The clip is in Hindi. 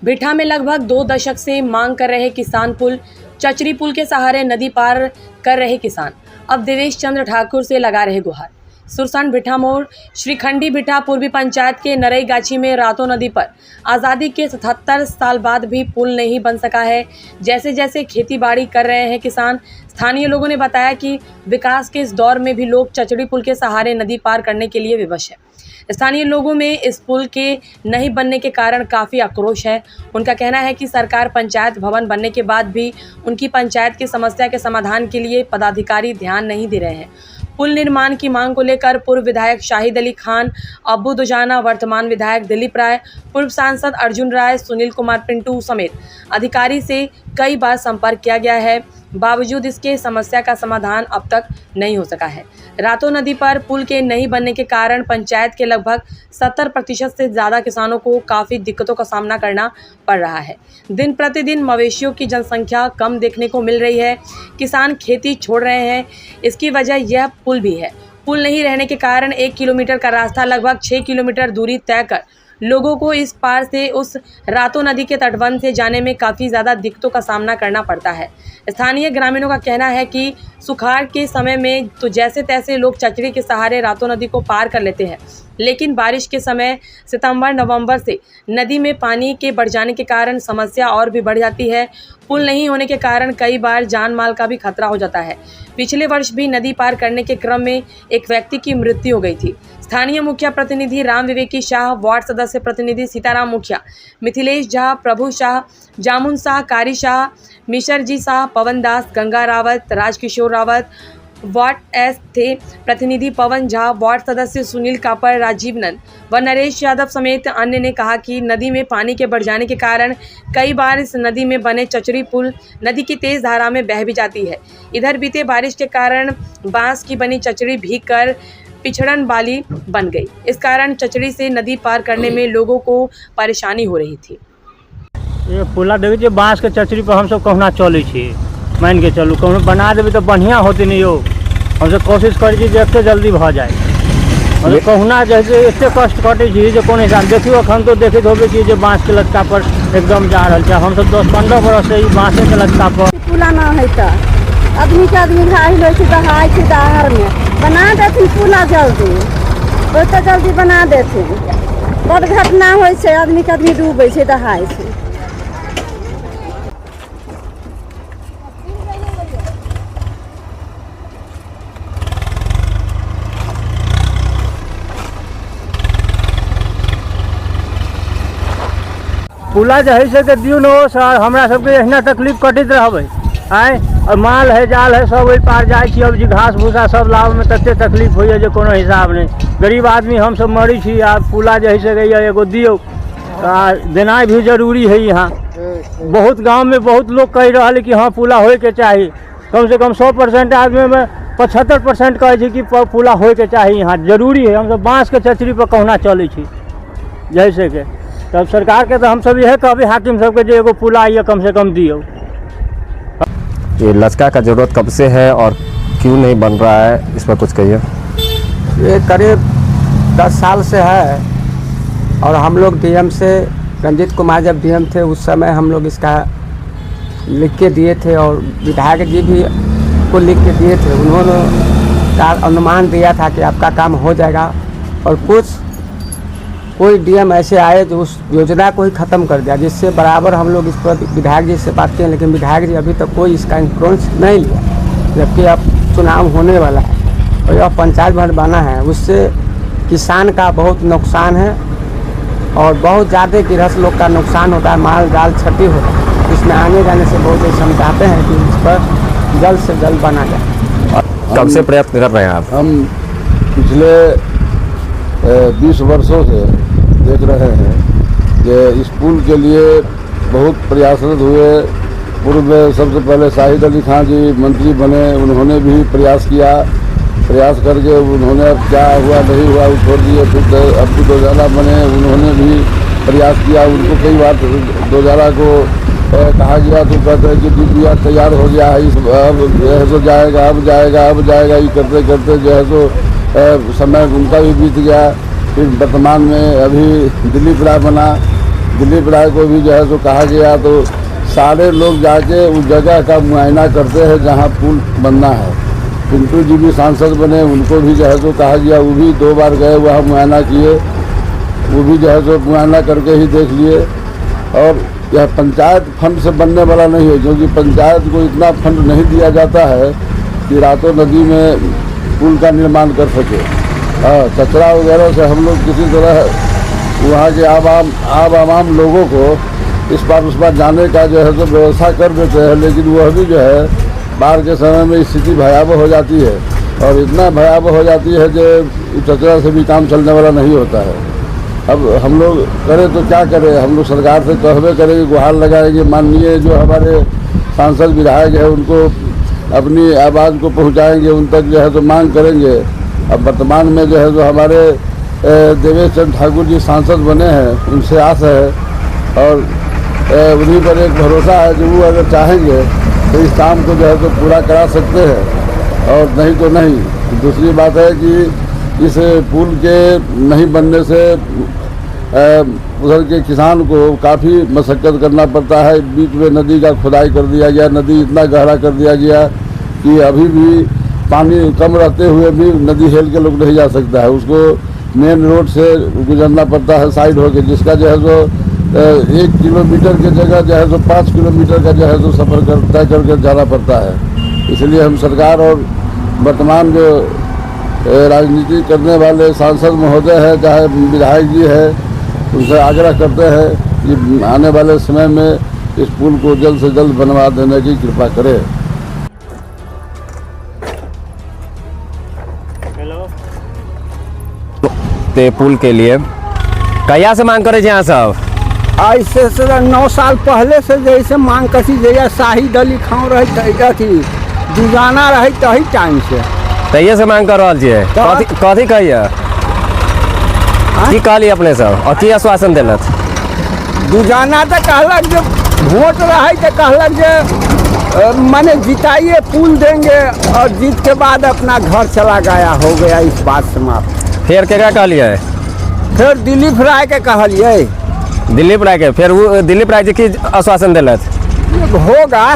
भिठा में लगभग 2 दशक से मांग कर रहे किसान पुल, चचरी पुल के सहारे नदी पार कर रहे किसान अब देवेश चंद्र ठाकुर से लगा रहे गुहार। सुरसंड भिठा मोड़ श्रीखंडी भिठा पूर्वी पंचायत के नरई गाछी में रातो नदी पर आज़ादी के 77 साल बाद भी पुल नहीं बन सका है। जैसे जैसे खेती बाड़ी कर रहे हैं किसान, स्थानीय लोगों ने बताया कि विकास के इस दौर में भी लोग चचड़ी पुल के सहारे नदी पार करने के लिए विवश है। स्थानीय लोगों में इस पुल के नहीं बनने के कारण काफ़ी आक्रोश है। उनका कहना है कि सरकार पंचायत भवन बनने के बाद भी उनकी पंचायत की समस्या के समाधान के लिए पदाधिकारी ध्यान नहीं दे रहे हैं। पुल निर्माण की मांग को लेकर पूर्व विधायक शाहिद अली खान, अब्बू दुजाना, वर्तमान विधायक दिलीप राय, पूर्व सांसद अर्जुन राय, सुनील कुमार पिंटू समेत अधिकारी से कई बार संपर्क किया गया है। बावजूद इसके समस्या का समाधान अब तक नहीं हो सका है। रातो नदी पर पुल के नहीं बनने के कारण पंचायत के लगभग 70% से ज़्यादा किसानों को काफ़ी दिक्कतों का सामना करना पड़ रहा है। दिन प्रतिदिन मवेशियों की जनसंख्या कम देखने को मिल रही है। किसान खेती छोड़ रहे हैं। इसकी वजह यह पुल भी है। पुल नहीं रहने के कारण 1 किलोमीटर का रास्ता लगभग 6 किलोमीटर दूरी तय कर लोगों को इस पार से उस रातो नदी के तटबंध से जाने में काफ़ी ज़्यादा दिक्कतों का सामना करना पड़ता है। स्थानीय ग्रामीणों का कहना है कि सुखाड़ के समय में तो जैसे तैसे लोग चचड़ी के सहारे रातो नदी को पार कर लेते हैं, लेकिन बारिश के समय सितंबर-नवंबर से नदी में पानी के बढ़ जाने के कारण समस्या और भी बढ़ जाती है। पुल नहीं होने के कारण कई बार जान माल का भी खतरा हो जाता है। पिछले वर्ष भी नदी पार करने के क्रम में एक व्यक्ति की मृत्यु हो गई थी। स्थानीय मुखिया प्रतिनिधि राम विवेकी शाह, वार्ड सदस्य प्रतिनिधि सीताराम मुखिया, मिथिलेश झा, प्रभु शाह, जामुन शाह, कारी शाह, मिशर जी शाह, पवन दास, गंगा रावत, राजकिशोर रावत, वार्ड एस थे प्रतिनिधि पवन झा, वार्ड सदस्य सुनील कापर, राजीव नंद व नरेश यादव समेत अन्य ने कहा कि नदी में पानी के बढ़ जाने के कारण कई बार इस नदी में बने चचड़ी पुल नदी की तेज धारा में बह भी जाती है। इधर बीते बारिश के कारण बांस की बनी चचड़ी भीग कर पिछड़न वाली बन गई। इस कारण चचड़ी से नदी पार करने में लोगों को परेशानी हो रही थी। ये पुला देखिए बांस के चचड़ी पर हम सब कहना चले छी, मान के चलू कहूँ बना देवी तो बढ़िया होती नहीं हो। हम सब कोशिश करी छी एते जल्दी भ जाए। मतलब कहूना जैसे एते कष्ट कटे छी जो कौन हिसाब देखियो अखन तो देखित होबे कि जे बांस के लटका पर एकदम जा रहल छै। हम सब 10-15 बरस से ई बांसे के लटका पर पुला ना है त आदमी के आदमी घायल होय छै, दहाय छै दाहर में। बना देथिन पुला जल्दी, ओते जल्दी बना देथिन। बड़ घटना होय छै, आदमी के आदमी डूबै छै, दहाय छै। पुला जो है से दियो न हो सर, हमरा सबके एहना तकलीफ कटित रहबै आय। और माल है जाल है सब ओहि पार जाइ छी, अब जी घास भूसा सब लाभ में तते तकलीफ होइए जे कोनो हिसाब नहीं। गरीब आदमी हम सब मरी छी। आ पुला जो है से एगो दियो देना भी जरूरी है। यहाँ बहुत गांव में बहुत लोग कह रहा है कि हाँ पुला होए के चाहिए। कम से कम 100% आदमी में 75% कहे छी कि पुला होए के चाहिए। यहाँ जरूरी है। हम सब बांस के चचरी पर कहना चले छी जैसे के। तब सरकार के तो हम सब यह कहबे हाकिम सबके जो एगो पुला आइए कम से कम दियो। ये लचका का ज़रूरत कब से है और क्यों नहीं बन रहा है, इस पर कुछ कहिए। ये करीब 10 साल से है। और हम लोग डीएम से, रंजीत कुमार जब डीएम थे उस समय हम लोग इसका लिख के दिए थे और विधायक जी भी को लिख के दिए थे। उन्होंने का अनुमान दिया था कि आपका काम हो जाएगा। और कोई डीएम ऐसे आए जो उस योजना को ही ख़त्म कर दिया, जिससे बराबर हम लोग इस पर विधायक जी से बात किए, लेकिन विधायक जी अभी तक कोई इसका इंश्योरेंस नहीं लिया। जबकि अब चुनाव होने वाला है और यह पंचायत भवन बना है, उससे किसान का बहुत नुकसान है और बहुत ज़्यादा गृहस्थ लोग का नुकसान होता है, माल जाल क्षति होता है। इसमें आने जाने से बहुत लोग समझाते हैं कि इस पर जल्द से जल्द बना जाए। कब से प्रयत्न कर रहे हैं आप? हम पिछले 20 वर्षों से देख रहे हैं कि इस पुल के लिए बहुत प्रयासरत हुए। पूर्व में सबसे पहले शाहिद अली खान जी मंत्री बने, उन्होंने भी प्रयास किया। प्रयास करके उन्होंने अब क्या हुआ नहीं हुआ वो छोड़ दिए। फिर अब्बू दुजाना बने, उन्होंने भी प्रयास किया। उनको कई बार दुजाना को कहा गया तो कहते हैं कि DPR तैयार हो गया है, अब जो है तो जाएगा, अब जाएगा, अब जाएगा। ये करते करते जो है तो समय उनका भी बीत गया। फिर वर्तमान में अभी दिलीप राय बना, दिलीप राय को भी जो है सो कहा गया, तो सारे लोग जाके उस जगह का मुआयना करते हैं जहाँ पुल बनना है। पिंटू जी भी सांसद बने, उनको भी जो है सो कहा गया, वो भी 2 बार गए, वहाँ मुआयना किए, वो भी जो है सो मुआयना करके ही देख लिए। और यह पंचायत फंड से बनने वाला नहीं है, क्योंकि पंचायत को इतना फंड नहीं दिया जाता है कि रातों नदी में पुल का निर्माण कर सके। कचरा वगैरह से हम लोग किसी तरह वहाँ के आवाम लोगों को इस पार उस पार जाने का जो है तो व्यवस्था कर देते हैं, लेकिन वह भी जो है बाढ़ के समय में स्थिति भयावह हो जाती है, और इतना भयावह हो जाती है कि कचरा से भी काम चलने वाला नहीं होता है। अब हम लोग करें तो क्या करें, हम लोग सरकार से कहवे करेंगे, गुहार लगाएंगे, माननीय जो हमारे सांसद विधायक है उनको अपनी आवाज़ को पहुंचाएंगे, उन तक जो है तो मांग करेंगे। अब वर्तमान में जो है तो हमारे देवेश चंद्र ठाकुर जी सांसद बने हैं, उनसे आस है और उन्हीं पर एक भरोसा है कि वो अगर चाहेंगे तो इस काम को जो है तो पूरा करा सकते हैं, और नहीं तो नहीं। दूसरी बात है कि इस पुल के नहीं बनने से उधर के किसान को काफ़ी मशक्क़त करना पड़ता है। बीच में नदी का खुदाई कर दिया गया, नदी इतना गहरा कर दिया गया कि अभी भी पानी कम रहते हुए भी नदी हेल के लोग नहीं जा सकता है, उसको मेन रोड से गुजरना पड़ता है साइड होके, जिसका जो है सो 1 किलोमीटर की जगह जो है सो 5 किलोमीटर का जो है सो सफ़र तय करके जाना पड़ता है। इसलिए हम सरकार और वर्तमान जो राजनीति करने वाले सांसद महोदय है, चाहे विधायक जी है, उनसे आग्रह करते हैं कि आने वाले समय में इस पुल को जल्द से जल्द बनवा देने की कृपा करें। ते पुल के लिए कहिया से मांग करे यहाँ सब? ऐसे से 9 साल पहले से जैसे मांग कसी जैसे शाहिद अली खान रही थी, दुजाना रही तही टाइम से तैये से मांग कर रहा छियै। कथी कहिए की कहली अपने सब और की आश्वासन दिलत? दुजाना तो कहलक जो वोट रही तो कहलक जो माने जिताइए पुल देंगे, और जीत के बाद अपना घर चला गया, हो गया इस बात समाप्त। फिर क्या कहलिए? फिर दिलीप राय के कहलिए। दिलीप राय के फिर वो दिलीप राय जी की आश्वासन दिलत? होगा